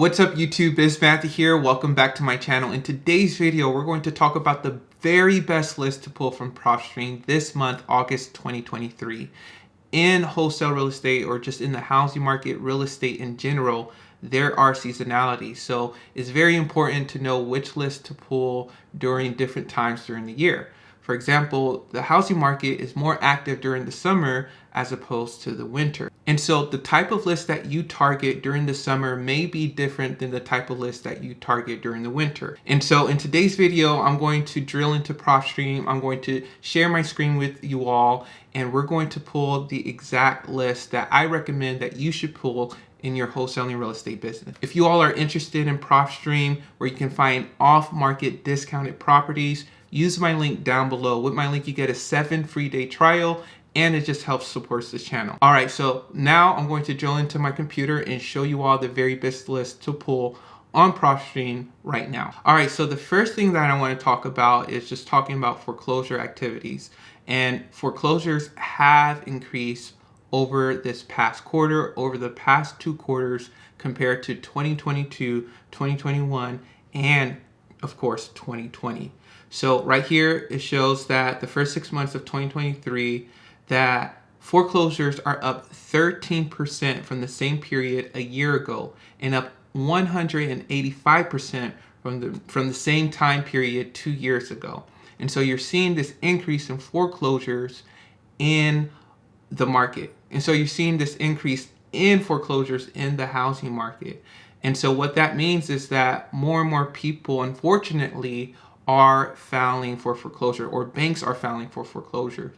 What's up YouTube, Biz Matthew here. Welcome back to my channel. In today's video, we're going to talk about the very best list to pull from Propstream this month, August 2023. In wholesale real estate, or just in the housing market, real estate in general, there are seasonalities. So it's very important to know which list to pull during different times during the year. For example, the housing market is more active during the summer as opposed to the winter. And so the type of list that you target during the summer may be different than the type of list that you target during the winter. And so in today's video, I'm going to drill into Propstream. I'm going to share my screen with you all, and we're going to pull the exact list that I recommend that you should pull in your wholesaling real estate business. If you all are interested in Propstream, where you can find off-market discounted properties, use my link down below. With my link, you get a 7 free day trial, and it just helps support this channel. All right, so now I'm going to drill into my computer and show you all the very best list to pull on Propstream right now. All right, so the first thing that I want to talk about is just talking about foreclosure activities. And foreclosures have increased over this past quarter, over the past 2 quarters, compared to 2022, 2021, and of course 2020. So right here, it shows that the first 6 months of 2023, that foreclosures are up 13% from the same period a year ago, and up 185% from the same time period 2 years ago. And so you're seeing this increase in foreclosures in the market. And so you're seeing this increase in foreclosures in the housing market. And so what that means is that more and more people, unfortunately, are filing for foreclosure, or banks are filing for foreclosure.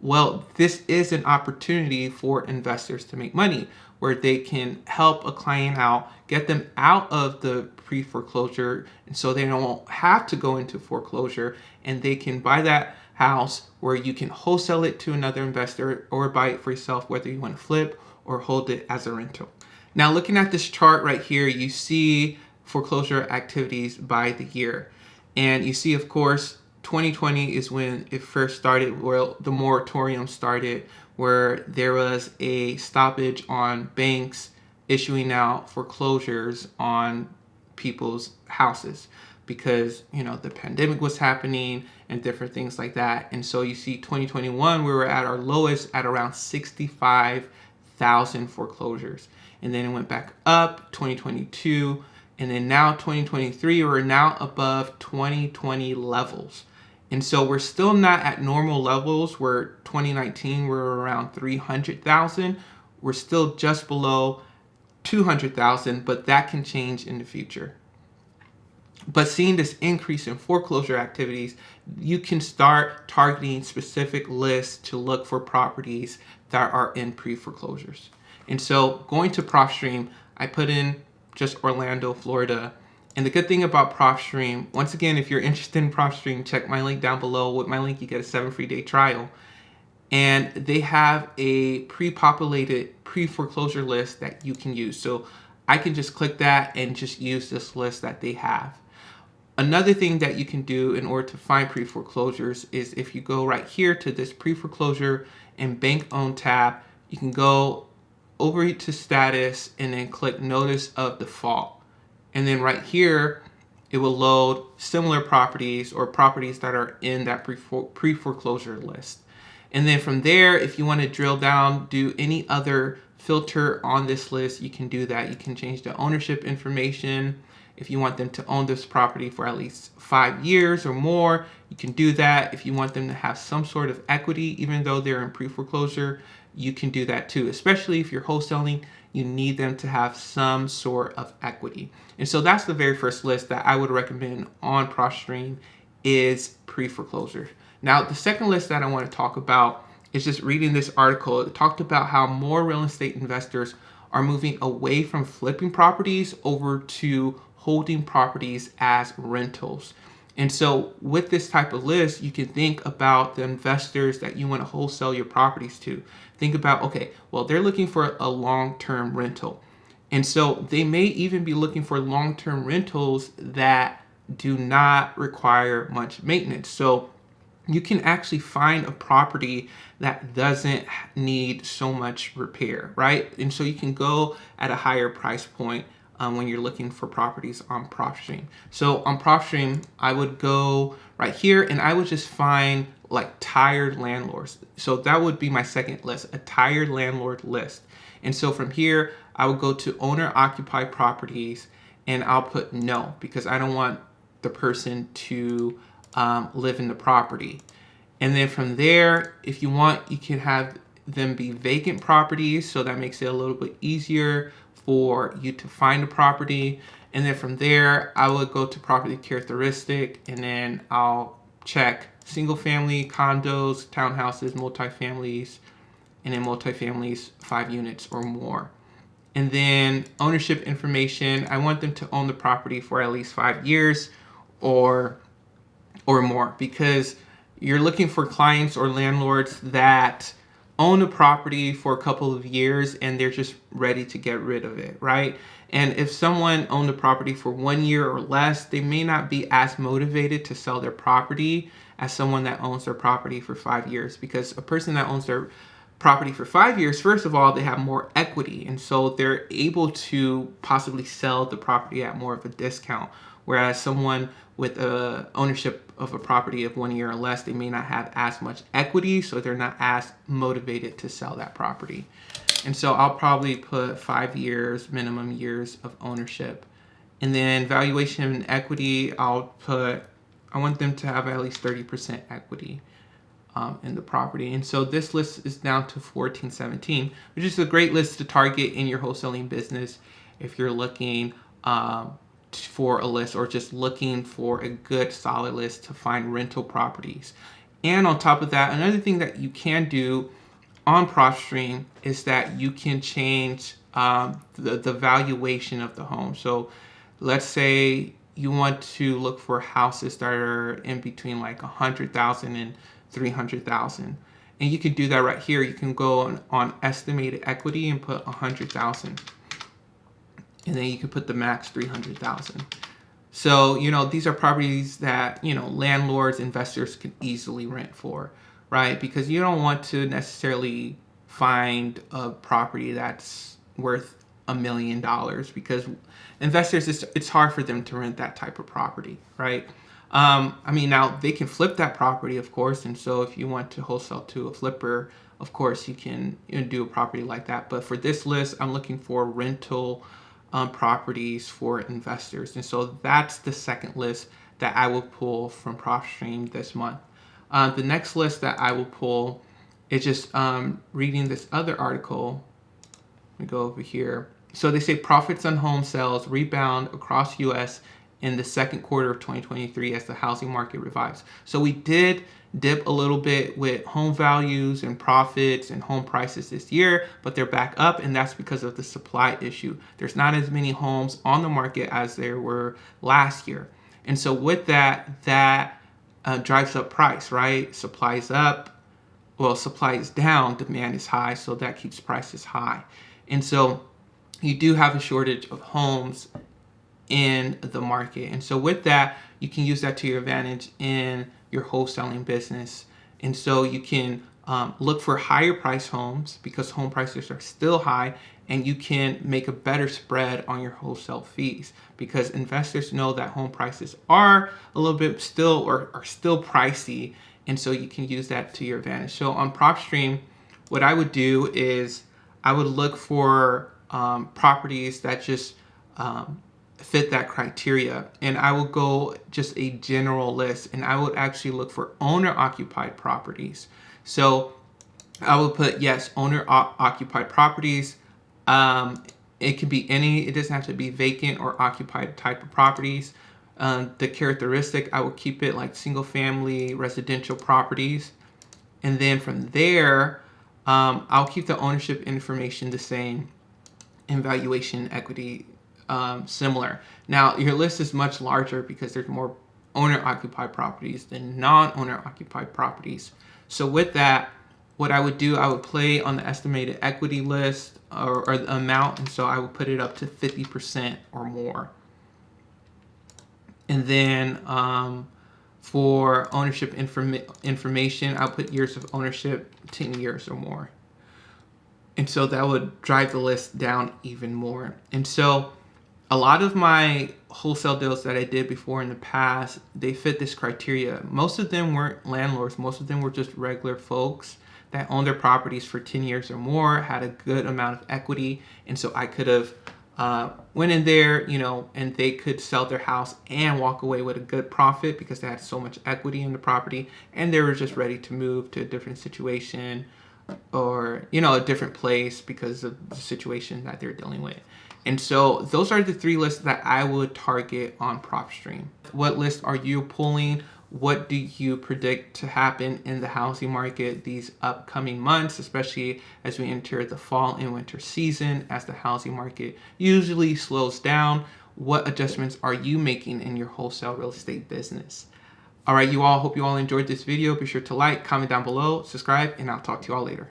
Well, this is an opportunity for investors to make money, where they can help a client out, get them out of the pre-foreclosure, and so they don't have to go into foreclosure, and they can buy that house where you can wholesale it to another investor or buy it for yourself, whether you want to flip or hold it as a rental. Now, looking at this chart right here, you see foreclosure activities by the year. And you see, of course, 2020 is when it first started, where the moratorium started, where there was a stoppage on banks issuing out foreclosures on people's houses because, the pandemic was happening and different things like that. And so you see 2021, we were at our lowest at around 65,000 foreclosures. And then it went back up 2022. And then now 2023, we're now above 2020 levels. And so we're still not at normal levels, where 2019 we're around 300,000. We're still just below 200,000, but that can change in the future. But seeing this increase in foreclosure activities, you can start targeting specific lists to look for properties that are in pre-foreclosures. And so going to Propstream, I put in just Orlando, Florida. And the good thing about Propstream, once again, if you're interested in Propstream, check my link down below. With my link, you get a 7 free day trial. And they have a pre-populated pre-foreclosure list that you can use. So I can just click that and just use this list that they have. Another thing that you can do in order to find pre-foreclosures is, if you go right here to this pre-foreclosure and bank-owned tab, you can go over to status and then click notice of default. And then right here, it will load similar properties or properties that are in that pre-foreclosure list. And then from there, if you want to drill down, do any other filter on this list, you can do that. You can change the ownership information. If you want them to own this property for at least 5 years or more, you can do that. If you want them to have some sort of equity, even though they're in pre-foreclosure, you can do that too. Especially if you're wholesaling, you need them to have some sort of equity. And so that's the very first list that I would recommend on Propstream, is pre-foreclosure. Now, the second list that I want to talk about is just reading this article. It talked about how more real estate investors are moving away from flipping properties over to holding properties as rentals. And so with this type of list, you can think about the investors that you want to wholesale your properties to. Think about, okay, well, they're looking for a long-term rental. And so they may even be looking for long-term rentals that do not require much maintenance. So you can actually find a property that doesn't need so much repair, right? And so you can go at a higher price point when you're looking for properties on Propstream. So on Propstream, I would go right here and I would just find like tired landlords. So that would be my second list, a tired landlord list. And so from here, I would go to owner occupied properties and I'll put no, because I don't want the person to live in the property. And then from there, if you want, you can have them be vacant properties. So that makes it a little bit easier for you to find a property. And then from there, I would go to property characteristic and then I'll check single family, condos, townhouses, multifamilies, and then multifamilies 5 units or more. And then ownership information, I want them to own the property for at least 5 years or more, because you're looking for clients or landlords that own a property for a couple of years and they're just ready to get rid of it, right? And if someone owned a property for 1 year or less, they may not be as motivated to sell their property as someone that owns their property for 5 years, because a person that owns their property for 5 years, first of all, they have more equity, and so they're able to possibly sell the property at more of a discount. Whereas someone with ownership of a property of 1 year or less, they may not have as much equity, so they're not as motivated to sell that property. And so I'll probably put 5 years, minimum years of ownership. And then valuation and equity, I want them to have at least 30% equity in the property. And so this list is down to 1417, which is a great list to target in your wholesaling business if you're looking for a list or just looking for a good solid list to find rental properties. And on top of that, another thing that you can do on Propstream is that you can change the valuation of the home. So let's say you want to look for houses that are in between like 100,000 and 300,000. And you can do that right here. You can go on estimated equity and put 100,000. And then you can put the max 300,000. So, these are properties that, landlords, investors can easily rent for, right? Because you don't want to necessarily find a property that's worth $1 million, because investors, it's hard for them to rent that type of property, right? Now they can flip that property, of course. And so if you want to wholesale to a flipper, of course, you can do a property like that. But for this list, I'm looking for rental properties for investors. And so that's the second list that I will pull from Propstream this month. The next list that I will pull is just reading this other article. Let me go over here. So they say profits on home sales rebound across U.S. in the second quarter of 2023 as the housing market revives. So we did dip a little bit with home values and profits and home prices this year, but they're back up, and that's because of the supply issue. There's not as many homes on the market as there were last year. And so with that drives up price, right? Supply is up. Well, supply is down, demand is high, so that keeps prices high. And so you do have a shortage of homes in the market. And so with that, you can use that to your advantage in your wholesaling business. And so you can look for higher price homes because home prices are still high, and you can make a better spread on your wholesale fees because investors know that home prices are a little bit still or are still pricey. And so you can use that to your advantage. So on Propstream, what I would do is I would look for properties that just fit that criteria, and I will go just a general list, and I would actually look for owner occupied properties. So I will put yes, owner occupied properties. It could be it doesn't have to be vacant or occupied type of properties. The characteristic, I will keep it like single family residential properties, and then from there I'll keep the ownership information the same and valuation equity similar. Now your list is much larger because there's more owner occupied properties than non-owner occupied properties. So with that, what I would do, I would play on the estimated equity list or the amount, and so I would put it up to 50% or more. And then for ownership information, I'll put years of ownership, 10 years or more. And so that would drive the list down even more. And so A lot of my wholesale deals that I did before in the past, they fit this criteria. Most of them weren't landlords. Most of them were just regular folks that owned their properties for 10 years or more, had a good amount of equity. And so I could have went in there, and they could sell their house and walk away with a good profit because they had so much equity in the property, and they were just ready to move to a different situation or, a different place because of the situation that they're dealing with. And so those are the 3 lists that I would target on Propstream. What list are you pulling? What do you predict to happen in the housing market these upcoming months, especially as we enter the fall and winter season, as the housing market usually slows down? What adjustments are you making in your wholesale real estate business? All right, you all, hope you all enjoyed this video. Be sure to like, comment down below, subscribe, and I'll talk to you all later.